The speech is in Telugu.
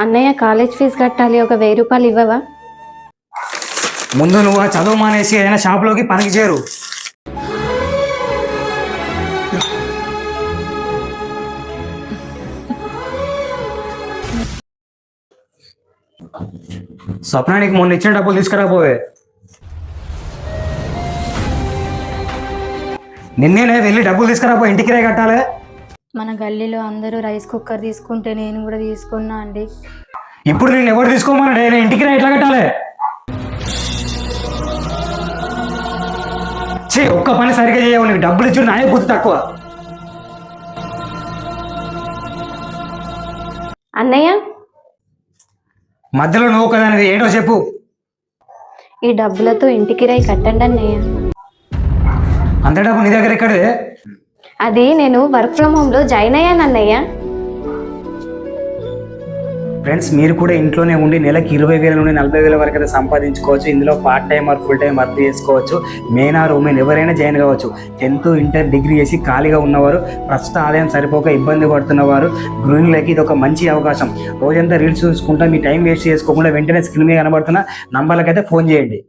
అన్నయ్య కాలేజ్ ఫీజు కట్టాలి, ఒక 1000 రూపాయలు ఇవ్వవా? ముందు నువ్వు ఆ చదువు మానేసి ఏదైనా షాప్లోకి పనికి చేరు. స్వప్నానికి మొన్న ఇచ్చిన డబ్బులు తీసుకురాపోవే. నిన్నేనే వెళ్ళి డబ్బులు తీసుకురాపో, ఇంటికి రే కట్టాలి. మన గల్లీలో అందరూ రైస్ కుక్కర్ తీసుకుంటే నేను కూడా తీసుకున్నా అండి. ఇప్పుడు నేను ఎవరు తీసుకోమన్నాడు? నేను ఇంటికి రా, ఎట్లా కట్టాలి? ఒక్క పని సరిగ్గా చేయవు, నీకు డబ్బులు ఇచ్చి నాయ బుద్ధి తక్కువ. అన్నయ్య మధ్యలో నువ్వు కదనేది ఏంటో చెప్పు. ఈ డబ్బులతో ఇంటికి రాయి కట్టండి అన్నయ్య. అంత డబ్బు నీ దగ్గర ఎక్కడే? అది నేను వర్క్ ఫ్రమ్ హోమ్ లో జాయిన్ అయ్యాను అన్నయ్య. ఫ్రెండ్స్, మీరు కూడా ఇంట్లోనే ఉండి నెలకి 20,000 నుండి 40,000 వరకు అయితే సంపాదించుకోవచ్చు. ఇందులో part time or full time work చేసుకోవచ్చు. మెయిన్ ఆర్ ఉమెన్ ఎవరైనా జాయిన్ కావచ్చు. 10th ఇంటర్ డిగ్రీ చేసి ఖాళీగా ఉన్నవారు, ప్రస్తుత ఆదాయం సరిపోక ఇబ్బంది పడుతున్నవారు, గృహిణులకి ఇది ఒక మంచి అవకాశం. రోజంతా రీల్స్ చూసుకుంటా మీ టైం వేస్ట్ చేసుకోకుండా వెంటనే స్క్రీన్ మీద కనబడుతున్న నంబర్లకైతే ఫోన్ చేయండి.